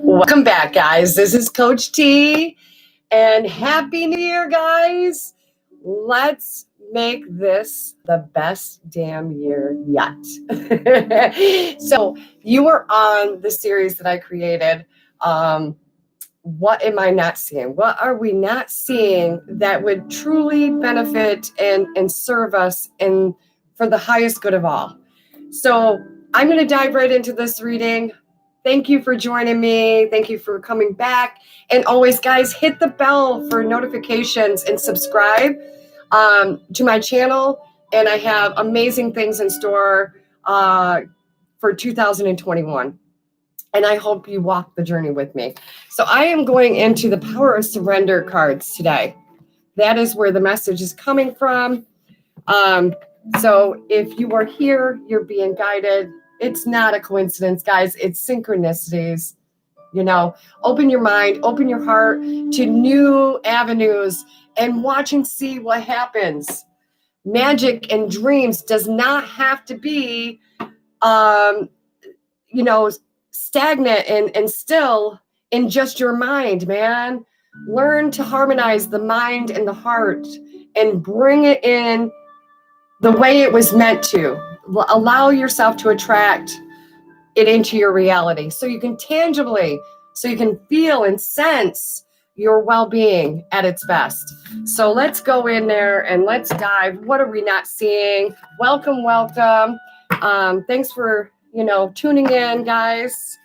Welcome back, guys. This is Coach T, and Happy New Year, guys. Let's make this the best damn year yet. So, you are on the series that I created. What am I not seeing? What are we not seeing that would truly benefit and serve us and for the highest good of all? So, I'm going to dive right into this reading. Thank you for joining me. Thank you for coming back. And always, guys, hit the bell for notifications and subscribe to my channel. And I have amazing things in store for 2021. And I hope you walk the journey with me. So I am going into the Power of Surrender cards today. That is where the message is coming from. So if you are here, you're being guided. It's not a coincidence, guys. It's synchronicities. You know, open your mind, open your heart to new avenues and watch and see what happens. Magic and dreams does not have to be, stagnant and still in just your mind, man. Learn to harmonize the mind and the heart and bring it in the way it was meant to. Allow yourself to attract it into your reality so you can feel and sense your well-being at its best. So let's go in there and let's dive. What are we not seeing? Welcome. Thanks for, tuning in, guys.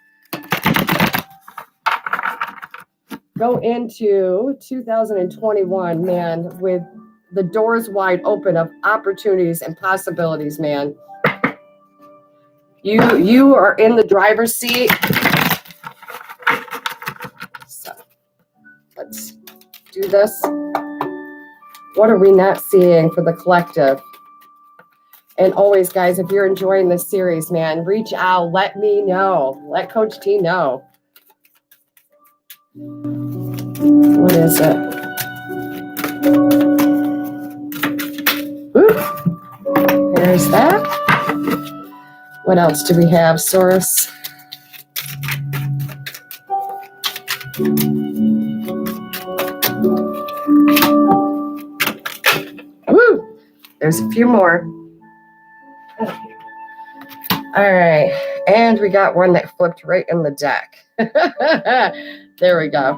Go into 2021, man, with the doors wide open of opportunities and possibilities, man. You are in the driver's seat. So let's do this. What are we not seeing for the collective? And always, guys, if you're enjoying this series, man, reach out. Let me know. Let Coach T know. What is it? Ooh, there's that. What else do we have, Source? Woo! There's a few more. All right. And we got one that flipped right in the deck. There we go.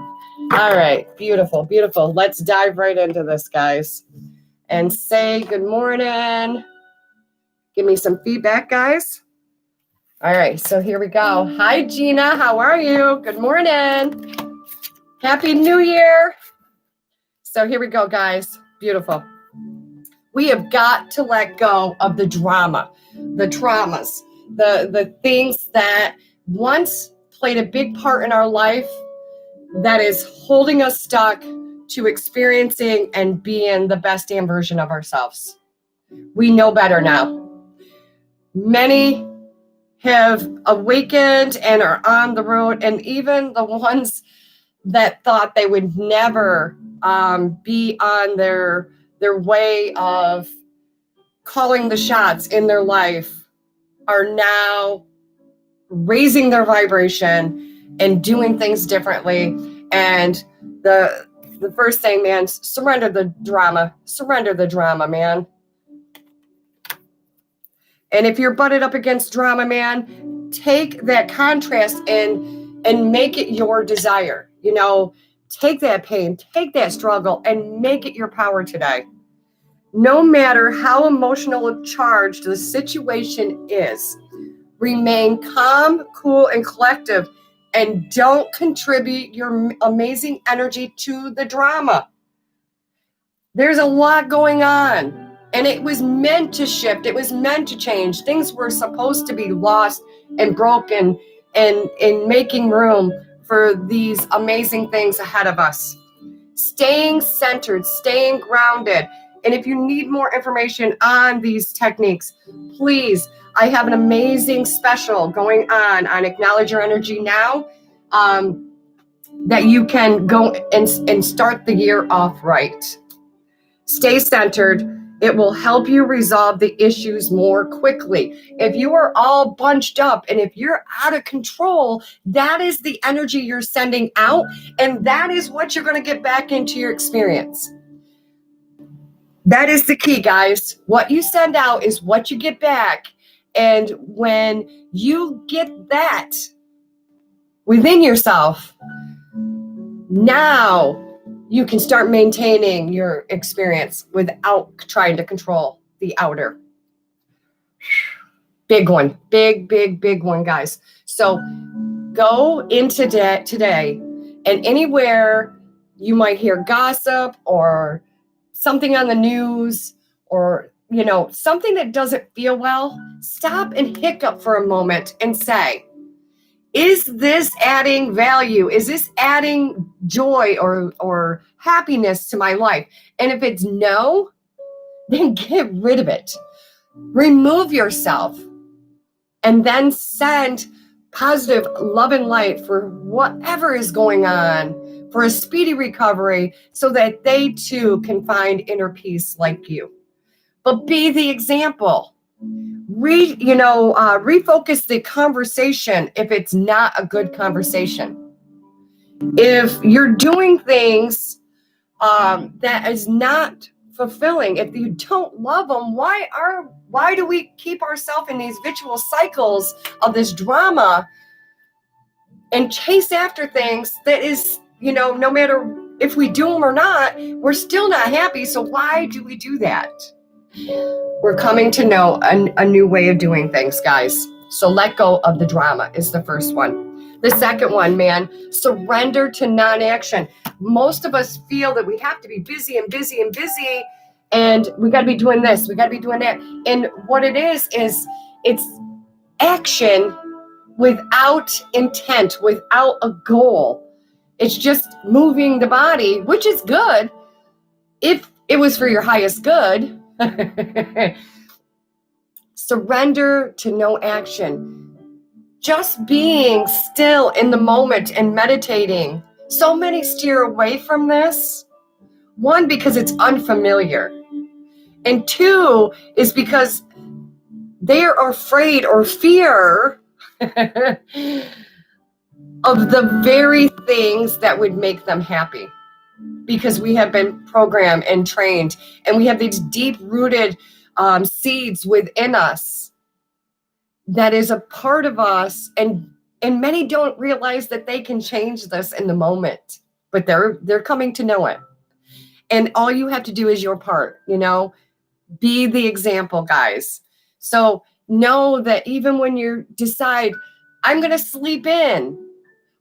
All right. Beautiful, beautiful. Let's dive right into this, guys. And say good morning. Give me some feedback, guys. All right, so here we go. Hi, Gina. How are you? Good morning. Happy New Year. So here we go, guys. Beautiful. We have got to let go of the drama, the traumas, the things that once played a big part in our life that is holding us stuck to experiencing and being the best damn version of ourselves. We know better now. Many have awakened and are on the road, and even the ones that thought they would never be on their way of calling the shots in their life are now raising their vibration and doing things differently. And the first thing, man, surrender the drama, man. And if you're butted up against drama, man, take that contrast and make it your desire. Take that pain, take that struggle, and make it your power today. No matter how emotional charged the situation is, remain calm, cool, and collective, and don't contribute your amazing energy to the drama. There's a lot going on. And it was meant to shift. It was meant to change. Things were supposed to be lost and broken and making room for these amazing things ahead of us. Staying centered, staying grounded. And if you need more information on these techniques, please, I have an amazing special going on Acknowledge Your Energy Now that you can go and start the year off right. Stay centered. It will help you resolve the issues more quickly. If you are all bunched up and if you're out of control, that is the energy you're sending out, and that is what you're going to get back into your experience. That is the key, guys. What you send out is what you get back. And when you get that within yourself, now you can start maintaining your experience without trying to control the outer. Big one, big one, guys. So go into today, and anywhere you might hear gossip or something on the news, or something that doesn't feel well, stop and hiccup for a moment and say, is this adding value? Is this adding joy or happiness to my life? And if it's no, then get rid of it. Remove yourself, and then send positive love and light for whatever is going on, for a speedy recovery, so that they too can find inner peace like you. But be the example. Refocus the conversation if it's not a good conversation. If you're doing things that is not fulfilling, if you don't love them, why do we keep ourselves in these vicious cycles of this drama and chase after things that is, no matter if we do them or not, we're still not happy. So why do we do that? We're coming to know a new way of doing things, guys. So let go of the drama is the first one. The second one, man, surrender to non-action. Most of us feel that we have to be busy and busy and busy, and we got to be doing this, we got to be doing that. And what it is it's action without intent, without a goal. It's just moving the body, which is good if it was for your highest good. Surrender to no action. Just being still in the moment and meditating. So many steer away from this. One, because it's unfamiliar. And two, is because they are afraid or fear of the very things that would make them happy. Because we have been programmed and trained, and we have these deep-rooted seeds within us that is a part of us, and many don't realize that they can change this in the moment, but they're coming to know it. And all you have to do is your part, be the example, guys. So know that even when you decide, I'm going to sleep in,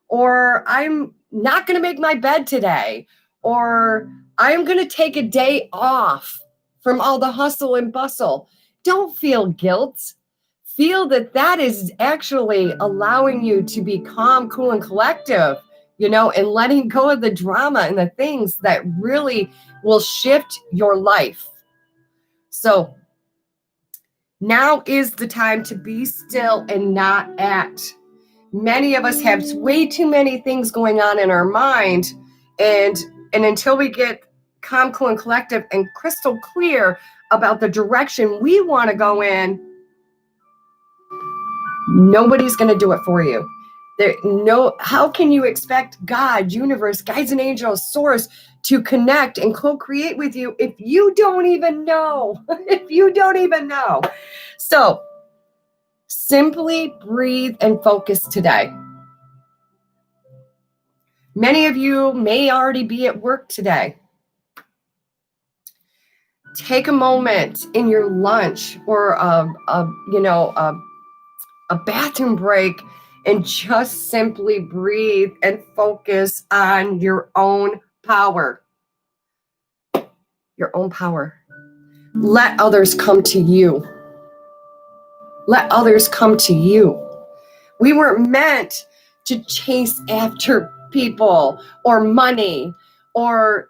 or I'm not going to make my bed today, or I'm going to take a day off from all the hustle and bustle, don't feel guilt. Feel that is actually allowing you to be calm, cool, and collective, and letting go of the drama and the things that really will shift your life. So now is the time to be still and not act. Many of us have way too many things going on in our mind, and until we get calm, cool, and collective and crystal clear about the direction we want to go in, nobody's going to do it for you. How can you expect God, universe, guides and angels, source to connect and co-create with you if you don't even know? If you don't even know. So simply breathe and focus today. Many of you may already be at work today. Take a moment in your lunch or a bathroom break and just simply breathe and focus on your own power. Your own power. Let others come to you. Let others come to you. We weren't meant to chase after people or money or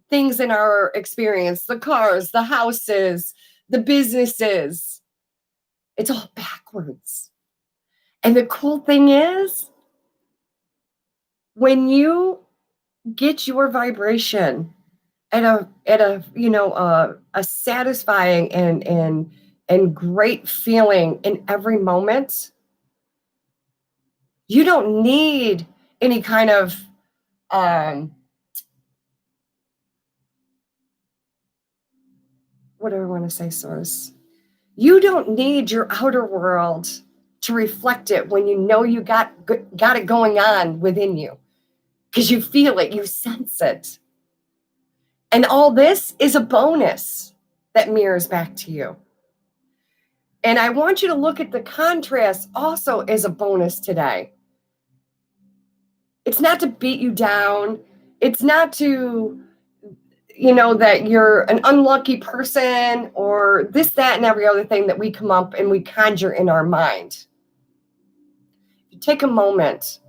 things in our experience, the cars, the houses, the businesses. It's all backwards. And the cool thing is, when you get your vibration a satisfying and great feeling in every moment, you don't need any kind of what do I want to say, source? You don't need your outer world to reflect it when you know you got it going on within you, because you feel it, you sense it. And all this is a bonus that mirrors back to you. And I want you to look at the contrast also as a bonus today. It's not to beat you down. It's not to, that you're an unlucky person or this, that, and every other thing that we come up and we conjure in our mind. You take a moment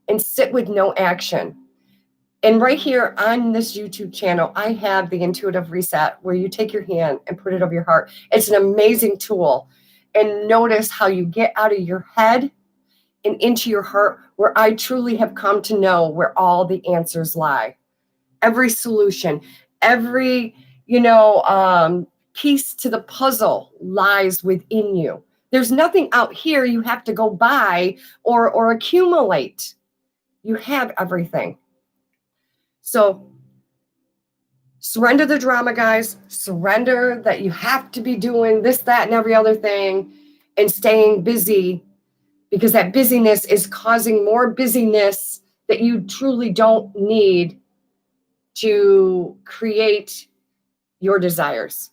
and sit with no action. And right here on this YouTube channel, I have the Intuitive Reset, where you take your hand and put it over your heart. It's an amazing tool. And notice how you get out of your head and into your heart, where I truly have come to know where all the answers lie. Every solution, every, piece to the puzzle lies within you. There's nothing out here you have to go buy or accumulate. You have everything. So surrender the drama, guys. Surrender that you have to be doing this, that, and every other thing and staying busy, because that busyness is causing more busyness that you truly don't need to create your desires.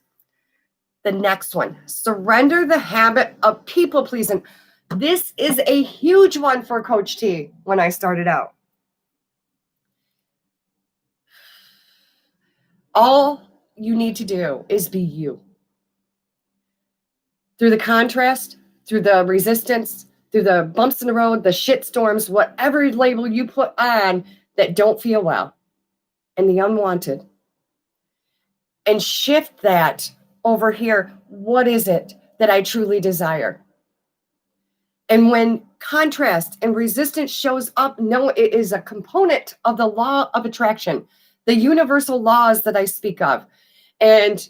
The next one, surrender the habit of people pleasing. This is a huge one for Coach T when I started out. All you need to do is be you. Through the contrast, through the resistance, through the bumps in the road, the shit storms, whatever label you put on that don't feel well, and the unwanted. And shift that over here. What is it that I truly desire? And when contrast and resistance shows up, no, it is a component of the law of attraction, the universal laws that I speak of. And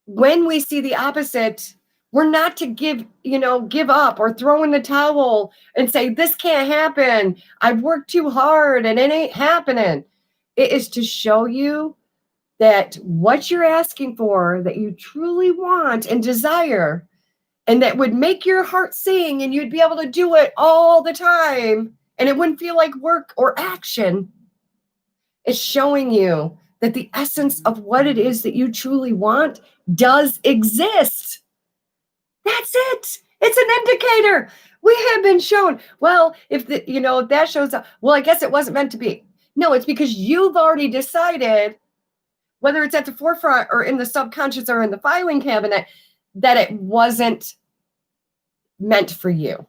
when we see the opposite, we're not to give up or throw in the towel and say, this can't happen. I've worked too hard and it ain't happening. It is to show you that what you're asking for, that you truly want and desire, and that would make your heart sing and you'd be able to do it all the time and it wouldn't feel like work or action. It's showing you that the essence of what it is that you truly want does exist. That's it. It's an indicator. We have been shown. Well, if that shows up, well, I guess it wasn't meant to be. No, it's because you've already decided, whether it's at the forefront or in the subconscious or in the filing cabinet, that it wasn't meant for you,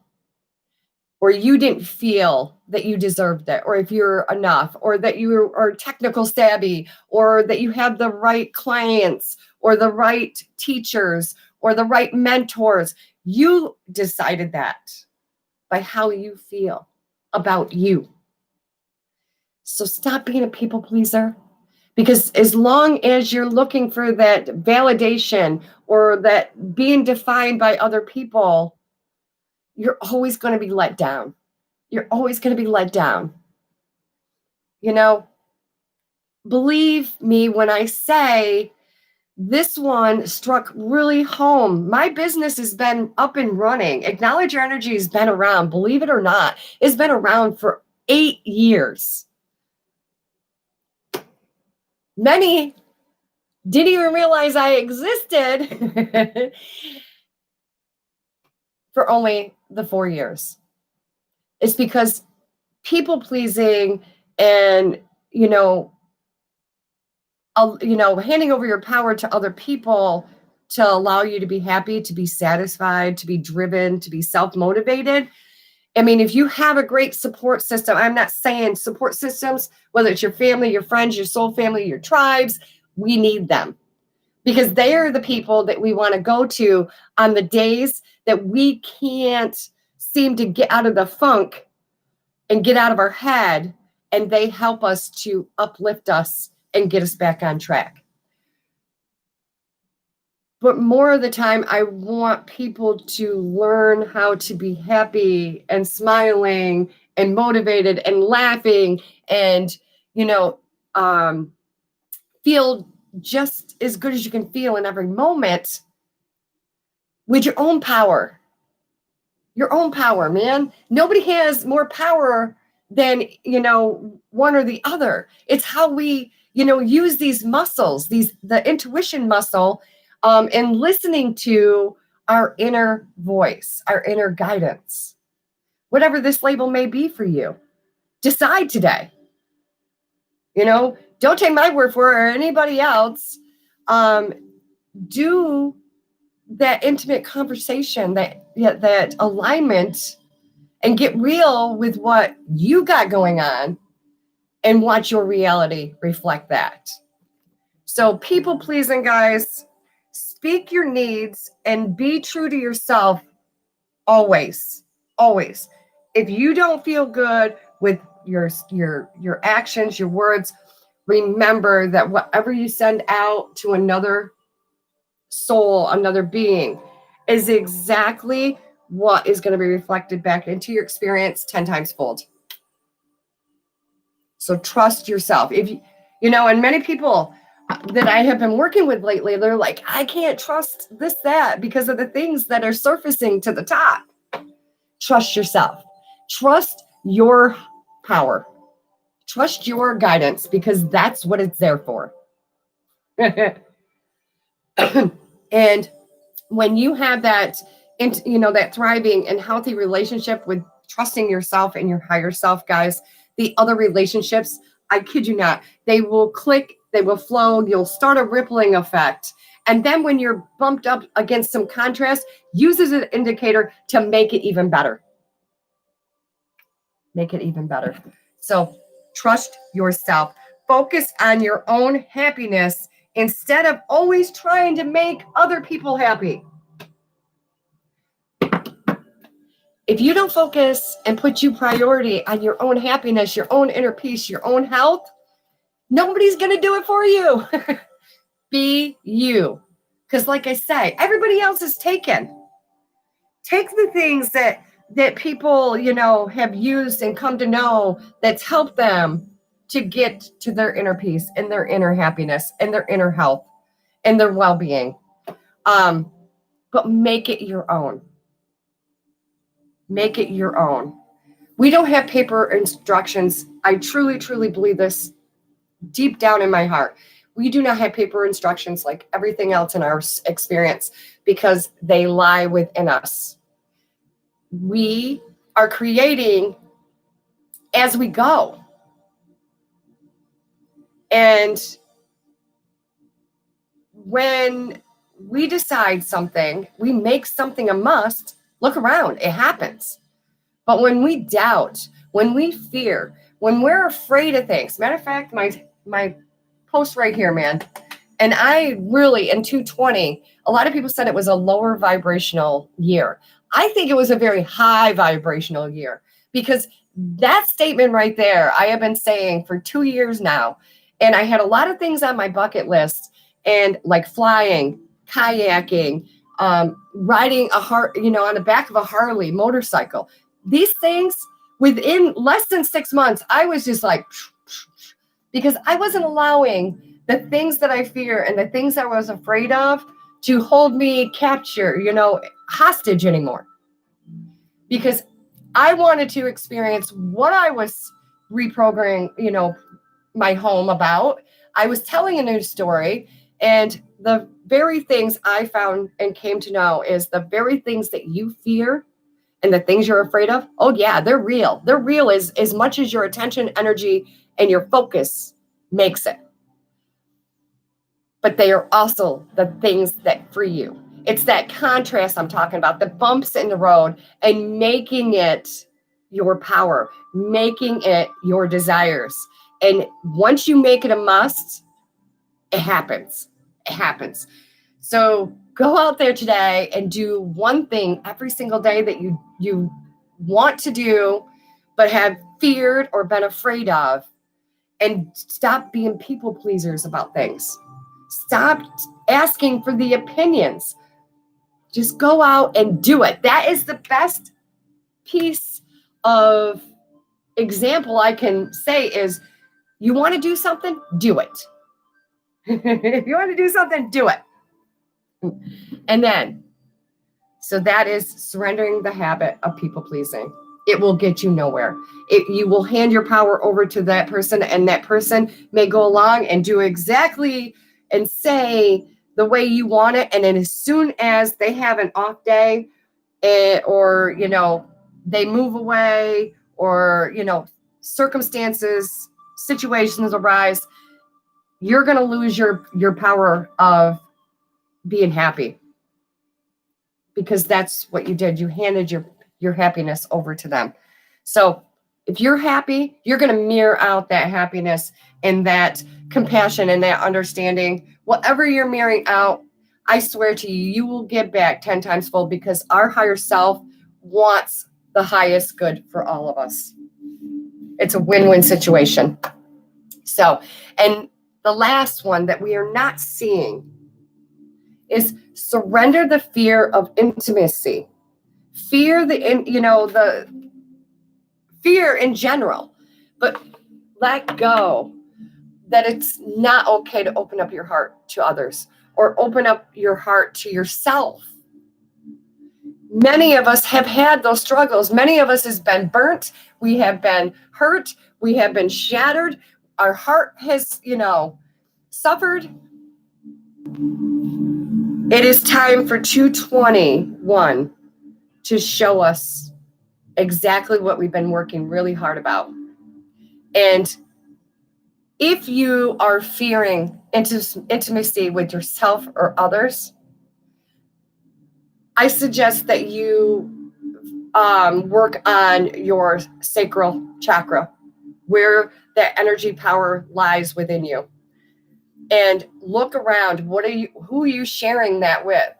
or you didn't feel that you deserved it, or if you're enough, or that you are technical savvy, or that you have the right clients or the right teachers or the right mentors. You decided that by how you feel about you. So stop being a people pleaser. Because as long as you're looking for that validation or that being defined by other people, you're always going to be let down. You're always going to be let down. Believe me when I say this one struck really home. My business has been up and running. Acknowledge Your Energy has been around, believe it or not. It's been around for 8 years. Many didn't even realize I existed for only the 4 years. It's because people pleasing and, handing over your power to other people to allow you to be happy, to be satisfied, to be driven, to be self-motivated. I mean, if you have a great support system, I'm not saying support systems, whether it's your family, your friends, your soul family, your tribes, we need them, because they are the people that we want to go to on the days that we can't seem to get out of the funk and get out of our head, and they help us to uplift us and get us back on track. But more of the time, I want people to learn how to be happy and smiling and motivated and laughing and, you know, feel just as good as you can feel in every moment with your own power. Your own power, man. Nobody has more power than, one or the other. It's how we, use these muscles, the intuition muscle, and listening to our inner voice, our inner guidance, whatever this label may be for you. Decide today. Don't take my word for it or anybody else. Do that intimate conversation, that alignment, and get real with what you got going on and watch your reality reflect that. So people pleasing, guys, speak your needs and be true to yourself always, always. If you don't feel good with your actions, your words, remember that whatever you send out to another soul, another being, is exactly what is going to be reflected back into your experience 10 times fold. So trust yourself. If and many people that I have been working with lately, they're like, I can't trust this, that, because of the things that are surfacing to the top. Trust yourself. Trust your power. Trust your guidance, because that's what it's there for. And when you have that, that thriving and healthy relationship with trusting yourself and your higher self, guys, the other relationships, I kid you not, they will click, they will flow, you'll start a rippling effect. And then when you're bumped up against some contrast, use it as an indicator to make it even better. Make it even better. So trust yourself. Focus on your own happiness instead of always trying to make other people happy. If you don't focus and put you priority on your own happiness, your own inner peace, your own health, nobody's going to do it for you. Be you. Because like I say, everybody else is taken. Take the things that people, have used and come to know that's helped them to get to their inner peace and their inner happiness and their inner health and their well-being. But make it your own. Make it your own. We don't have paper instructions. I truly, truly believe this deep down in my heart. We do not have paper instructions like everything else in our experience, because they lie within us. We are creating as we go. And when we decide something, we make something a must, look around, it happens. But when we doubt, when we fear, when we're afraid of things, matter of fact, my post right here, man, and I really, in 220, a lot of people said it was a lower vibrational year. I think it was a very high vibrational year, because that statement right there, I have been saying for 2 years now. And I had a lot of things on my bucket list, and like flying, kayaking, riding on the back of a Harley motorcycle. These things, within less than 6 months, I was just like, because I wasn't allowing the things that I fear and the things I was afraid of to hold me capture, hostage anymore. Because I wanted to experience what I was reprogramming, my home about. I was telling a new story, and the very things I found and came to know is the very things that you fear and the things you're afraid of. Oh yeah, they're real. They're real as much as your attention, energy, and your focus makes it. But they are also the things that free you. It's that contrast I'm talking about, the bumps in the road, and making it your power, making it your desires. And once you make it a must, it happens. It happens. So go out there today and do one thing every single day that you want to do, but have feared or been afraid of. And stop being people pleasers about things. Stop asking for the opinions. Just go out and do it. That is the best piece of example I can say is, you want to do something, do it. If you want to do something, do it. And then, so that is surrendering the habit of people pleasing. It will get you nowhere. You will hand your power over to that person, and that person may go along and do exactly and say the way you want it. And then as soon as they have an off day, or, they move away, or, circumstances, situations arise, you're going to lose your power of being happy, because that's what you did. You handed your happidness over to them. So if you're happy, you're going to mirror out that happiness and that compassion and that understanding. Whatever you're mirroring out, I swear to you, you will get back 10 times fold, because our higher self wants the highest good for all of us. It's a win-win situation. So, and the last one that we are not seeing is surrender the fear of intimacy. Fear the fear in general, but let go that it's not okay to open up your heart to others or open up your heart to yourself. Many of us have had those struggles. Many of us has been burnt. We have been hurt. We have been shattered. Our heart has, suffered. It is time for 221 to show us exactly what we've been working really hard about. And if you are fearing intimacy with yourself or others, I suggest that you work on your sacral chakra, where that energy power lies within you. And look around. Who are you sharing that with?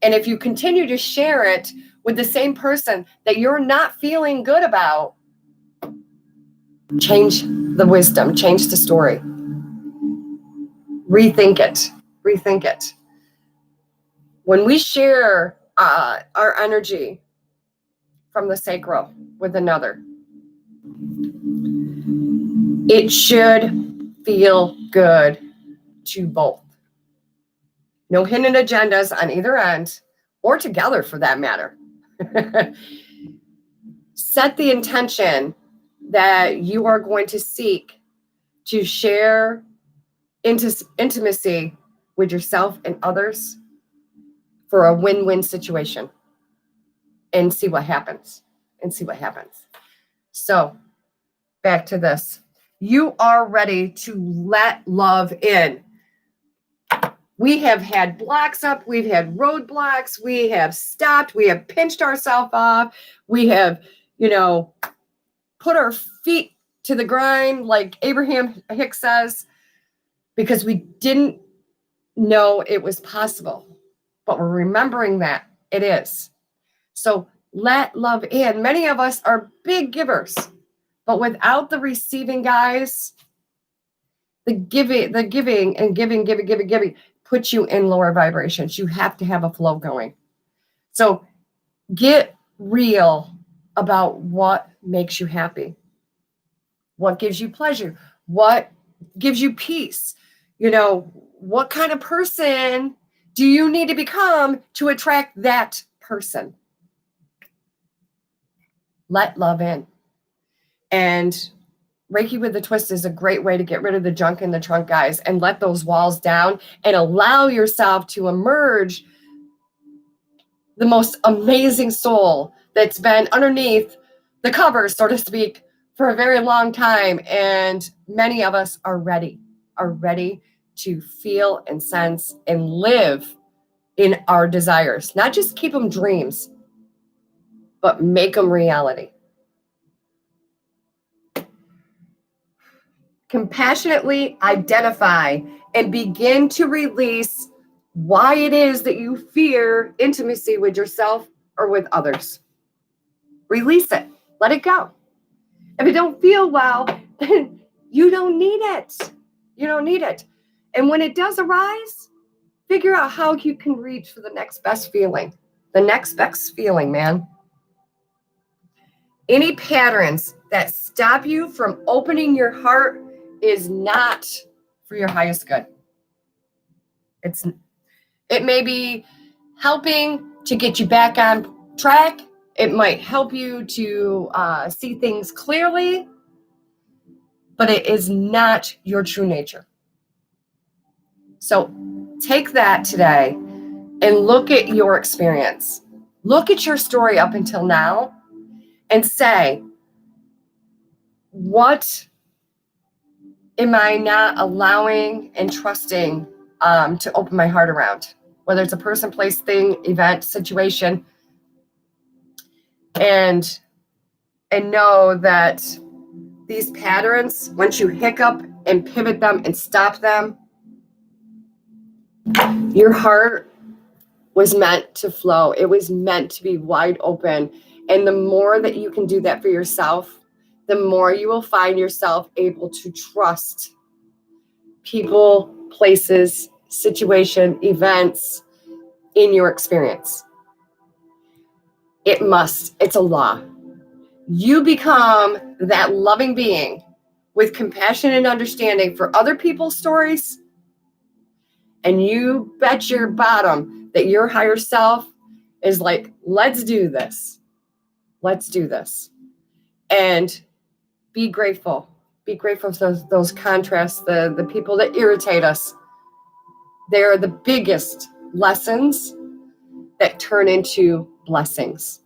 And if you continue to share it with the same person that you're not feeling good about, change the wisdom, change the story. Rethink it. When we share our energy from the sacral with another, it should feel good to both. No hidden agendas on either end, or together for that matter. Set the intention that you are going to seek to share intimacy with yourself and others for a win-win situation, and see what happens. So back to this. You are ready to let love in. We have had blocks up. We've had roadblocks. We have stopped. We have pinched ourselves off. We have, put our feet to the grind, like Abraham Hicks says, because we didn't know it was possible. But we're remembering that it is. So let love in. Many of us are big givers, but without the receiving, guys, the giving puts you in lower vibrations. You have to have a flow going. So get real about what makes you happy, what gives you pleasure, what gives you peace. What kind of person do you need to become to attract that person? Let love in. And Reiki with the Twist is a great way to get rid of the junk in the trunk, guys, and let those walls down and allow yourself to emerge the most amazing soul that's been underneath the covers, so to speak, for a very long time. And many of us are ready to feel and sense and live in our desires. Not just keep them dreams, but make them reality. Compassionately identify and begin to release why it is that you fear intimacy with yourself or with others. Release it. Let it go. If you don't feel well, then You don't need it. You don't need it. And when it does arise, figure out how you can reach for the next best feeling. The next best feeling, man. Any patterns that stop you from opening your heart is not for your highest good. It may be helping to get you back on track. It might help you to see things clearly, but it is not your true nature. So take that today and look at your experience. Look at your story up until now and say, what am I not allowing and trusting to open my heart around? Whether it's a person, place, thing, event, situation, and know that these patterns, once you hiccup and pivot them and stop them, your heart was meant to flow. It was meant to be wide open. And the more that you can do that for yourself, the more you will find yourself able to trust people, places, situation, events in your experience. It must. It's a law. You become that loving being with compassion and understanding for other people's stories, and you bet your bottom that your higher self is like, let's do this. Let's do this. And be grateful. Be grateful for those contrasts, the people that irritate us. They're the biggest lessons that turn into blessings.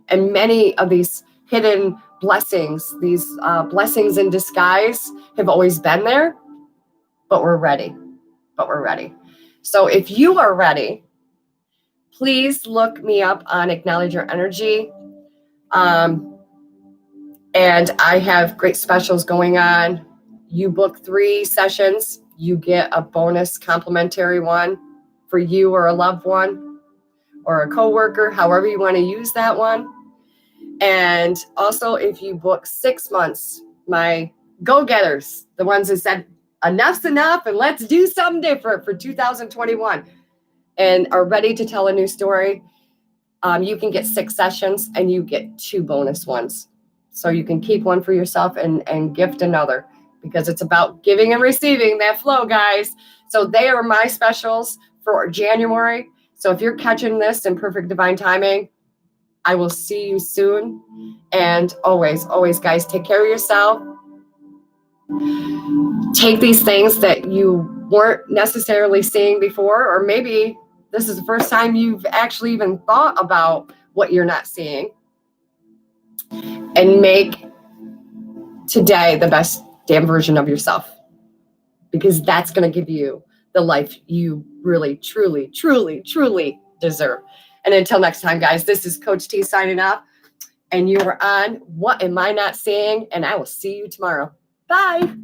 And many of these hidden blessings, these blessings in disguise, have always been there, but we're ready. So if you are ready, please look me up on Acknowledge Your Energy. And I have great specials going on. You book 3 sessions, you get a bonus complimentary one for you or a loved one or a coworker, however you want to use that one. And also, if you book 6 months, my go-getters, the ones that said enough's enough and let's do something different for 2021 and are ready to tell a new story, you can get 6 sessions and you get 2 bonus ones. So you can keep one for yourself and gift another, because it's about giving and receiving, that flow, guys. So they are my specials for January. So if you're catching this in perfect divine timing, I will see you soon. And always, guys, take care of yourself. Take these things that you weren't necessarily seeing before, or maybe this is the first time you've actually even thought about what you're not seeing, and make today the best damn version of yourself, because that's going to give you the life you really, truly, truly, truly deserve. And until next time, guys, this is Coach T signing off, and you are on What Am I Not Seeing? And I will see you tomorrow. Bye.